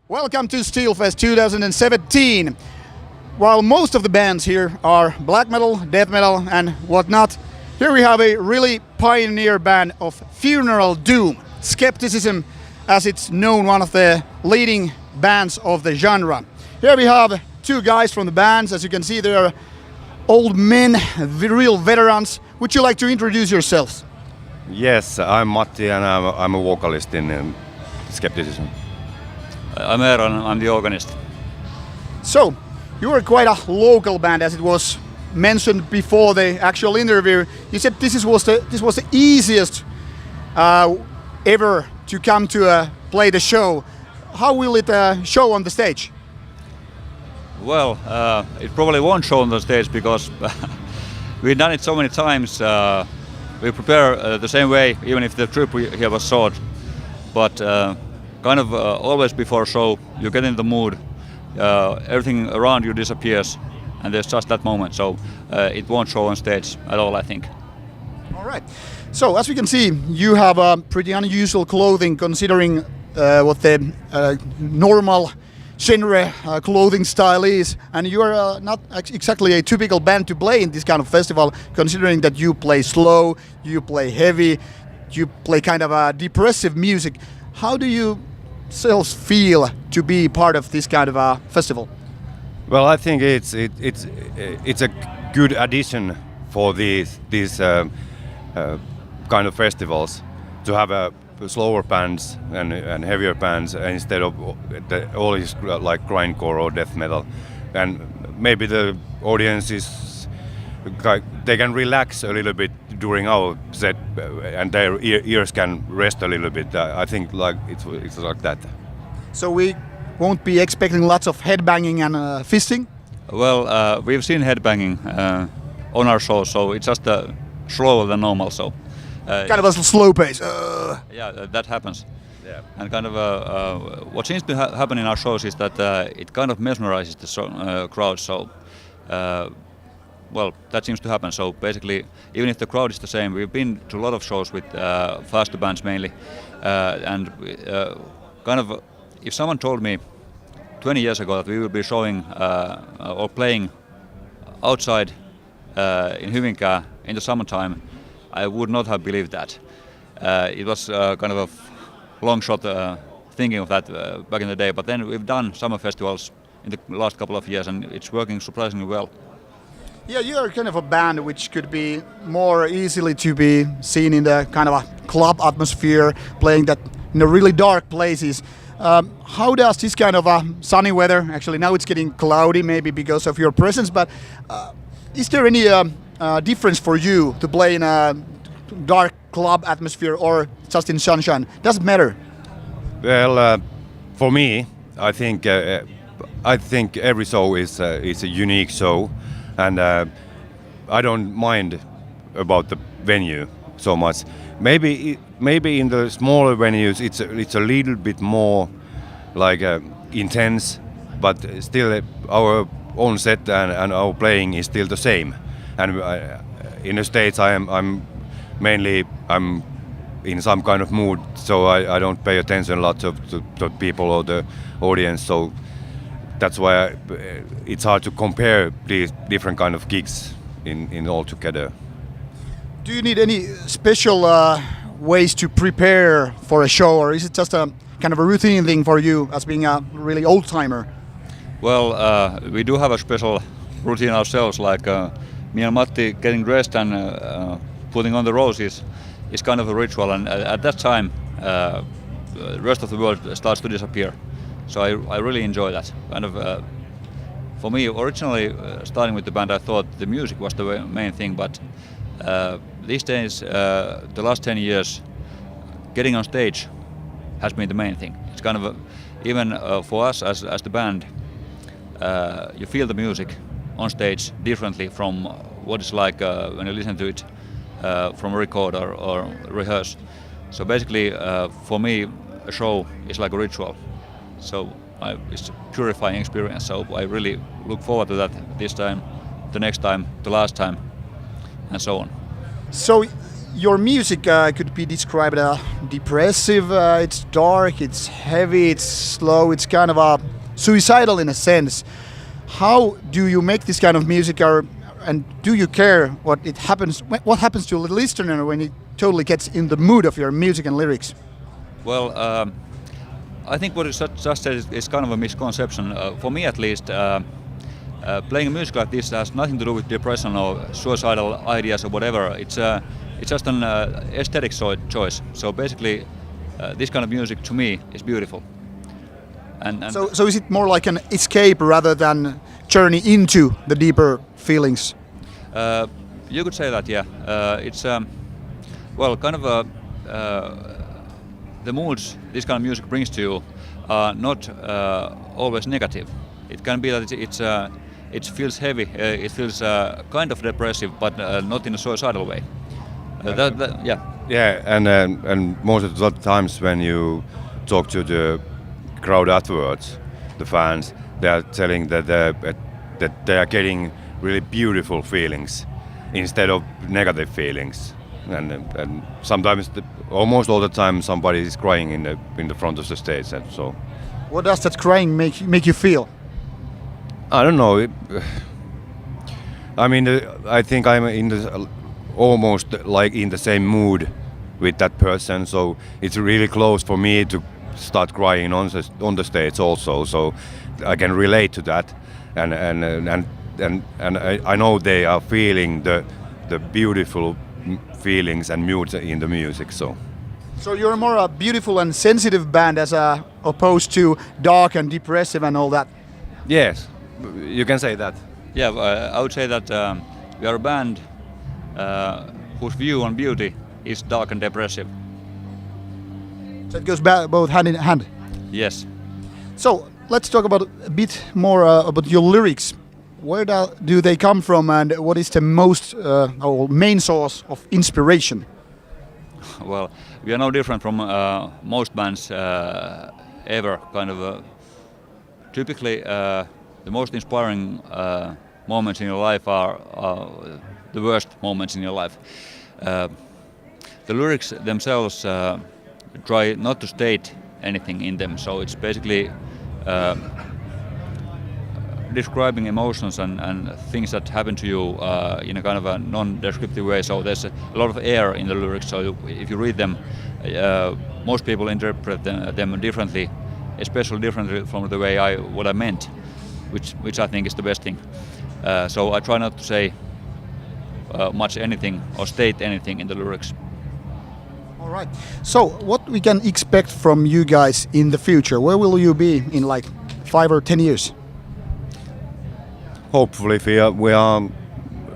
Welcome to Steelfest 2017. While most of the bands here are black metal, death metal and whatnot, here we have a really pioneer band of funeral doom, Skepticism, as it's known, one of the leading bands of the genre. Here we have two guys from the bands. As you can see, they are old men, real veterans. Would you like to introduce yourselves? Yes, I'm Matti and I'm a vocalist in Skepticism. I'm Aaron, I'm the organist. So, you are quite a local band, as it was mentioned before the actual interview. You said this was the easiest ever to come to play the show. How will it show on the stage? Well, it probably won't show on the stage because we've done it so many times. We prepare the same way, even if the trip here was short. But always before a show, you get in the mood, everything around you disappears, and there's just that moment. So it won't show on stage at all, I think. All right. So as we can see, you have pretty unusual clothing considering what the normal genre clothing style is, and you are not exactly a typical band to play in this kind of festival, considering that you play slow, you play heavy, you play kind of depressive music. How do you selves feel to be part of this kind of festival? Well, I think it's a good addition for these kind of festivals to have slower bands and heavier bands instead of all these like grindcore or death metal, and maybe the audience they can relax a little bit during our set and their ears can rest a little bit. I think like it's like that. So we won't be expecting lots of headbanging and fisting? Well, we've seen headbanging on our show, so it's just slower than normal. So kind of a slow pace. Yeah, that happens. Yeah. And kind of what seems to happen in our shows is that it kind of mesmerizes the crowd. So, well, that seems to happen. So basically, even if the crowd is the same, we've been to a lot of shows with faster bands mainly, and if someone told me 20 years ago that we will be showing or playing outside in Hyvinkää in the summertime, I would not have believed that. It was kind of a long shot thinking of that back in the day, but then we've done summer festivals in the last couple of years and it's working surprisingly well. Yeah, you are kind of a band which could be more easily to be seen in the kind of a club atmosphere, playing that in the really dark places. How does this kind of sunny weather, actually now it's getting cloudy maybe because of your presence, but is there any difference for you to play in a dark club atmosphere or just in sunshine? Doesn't matter. Well, for me, I think every show is a unique show, and I don't mind about the venue so much. Maybe in the smaller venues it's a little bit more like intense, but still our own set and our playing is still the same. And in the States I'm mainly in some kind of mood, so I don't pay attention a lot to people or the audience. So that's why it's hard to compare these different kind of gigs in all together. Do you need any special ways to prepare for a show, or is it just a kind of a routine thing for you as being a really old timer? Well, we do have a special routine ourselves, like me and Matti getting dressed and putting on the roses is kind of a ritual, and at that time the rest of the world starts to disappear. So I really enjoy that. Kind of for me, originally starting with the band, I thought the music was the main thing, but these days, the last 10 years, getting on stage has been the main thing. It's kind of even for us as the band, you feel the music on stage differently from what it's like when you listen to it from a record or rehearse. So basically, for me, a show is like a ritual. So it's a purifying experience. So I really look forward to that this time, the next time, the last time, and so on. So your music could be described depressive. It's dark, it's heavy, it's slow. It's kind of suicidal in a sense. How do you make this kind of music, and do you care what happens to the listener when he totally gets in the mood of your music and lyrics? Well, I think what you just said is kind of a misconception. For me, at least, playing music like this has nothing to do with depression or suicidal ideas or whatever. It's just an aesthetic choice. So basically, this kind of music to me is beautiful. And so is it more like an escape rather than journey into the deeper feelings? You could say that, yeah. It's well, kind of the moods this kind of music brings to you are not always negative. It can be that it feels heavy, it feels kind of depressive, but not in a suicidal way. Yeah. Yeah, and most of the times when you talk to the crowd afterwards, the fans, they are telling that they are getting really beautiful feelings instead of negative feelings, and sometimes, almost all the time, somebody is crying in the front of the stage, and so. What does that crying make you feel? I don't know. I mean, I think I'm almost like in the same mood with that person, so it's really close for me to start crying on the stage also. So I can relate to that, and I know they are feeling the beautiful feelings and moods in the music. So you're more a beautiful and sensitive band as opposed to dark and depressive and all that. Yes, you can say that. Yeah, I would say that we are a band whose view on beauty is dark and depressive. So it goes both hand in hand. Yes. So let's talk about a bit more about your lyrics. Where do they come from, and what is the main source of inspiration? Well, we are no different from most bands ever. Kind of typically, the most inspiring moments in your life are the worst moments in your life. The lyrics themselves try not to state anything in them, so it's basically describing emotions and things that happen to you in a kind of a non-descriptive way. So there's a lot of air in the lyrics, so if you read them, most people interpret them differently, especially differently from the way what I meant, which I think is the best thing. So I try not to say much anything or state anything in the lyrics. All right. So what we can expect from you guys in the future? Where will you be in like 5 or 10 years? Hopefully we are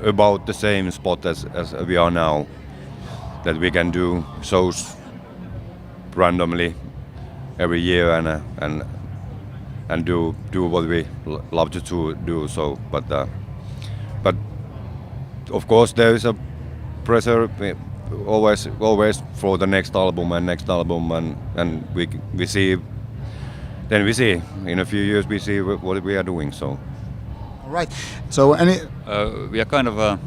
about the same spot as we are now, that we can do shows randomly every year and do what we love to do. So, but of course there is a pressure always for the next album and we see. Then we see in a few years we see what we are doing. So. All right. So we are kind of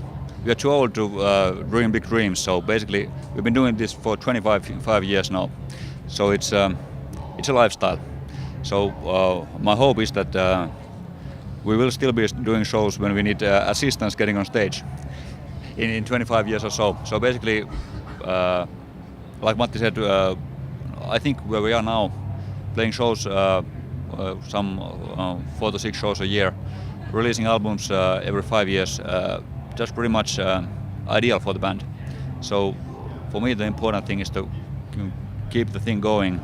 we are too old to dream big dreams. So basically, we've been doing this for 25 years now. So it's a lifestyle. So my hope is that we will still be doing shows when we need assistance getting on stage in 25 years or so. So basically, like Matti said, I think where we are now, playing shows, some 4 to 6 shows a year, releasing albums every 5 years, just pretty much ideal for the band. So for me the important thing is to keep the thing going,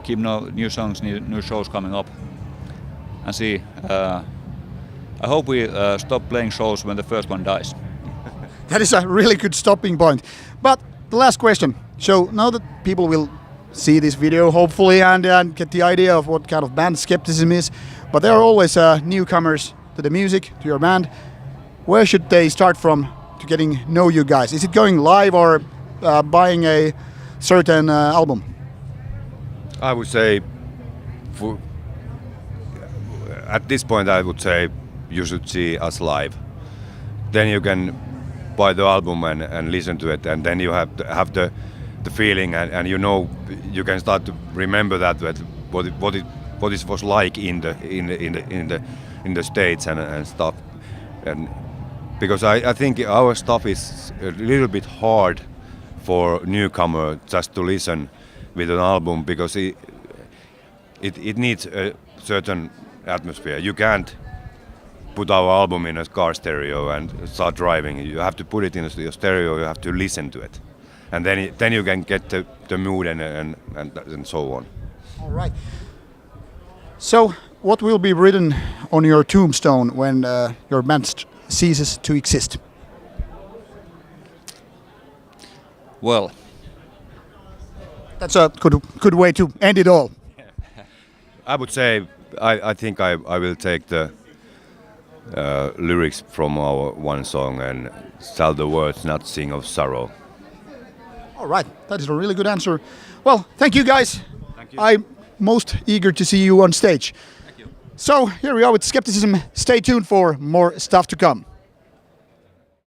keep new songs, new shows coming up, and see. I hope we stop playing shows when the first one dies. That is a really good stopping point. But the last question. So now that people will see this video hopefully and get the idea of what kind of band Skepticism is, but there are always newcomers to the music, to your band. Where should they start from to getting know you guys? Is it going live or buying a certain album? I would say, at this point, I would say you should see us live. Then you can buy the album and listen to it, and then you have the feeling, and you know you can start to remember that what it was like in the States and stuff, and because I think our stuff is a little bit hard for newcomer just to listen with an album, because it needs a certain atmosphere. You can't put our album in a car stereo and start driving. You have to put it in a stereo. You have to listen to it, and then you can get the mood and so on. All right. So, what will be written on your tombstone when your band ceases to exist? Well, that's a good way to end it all. I would say I think I will take the lyrics from our one song and tell the words, not sing of sorrow. All right, that is a really good answer. Well, thank you guys. Thank you. I'm most eager to see you on stage. thank you. So here we are with Skepticism. Stay tuned for more stuff to come.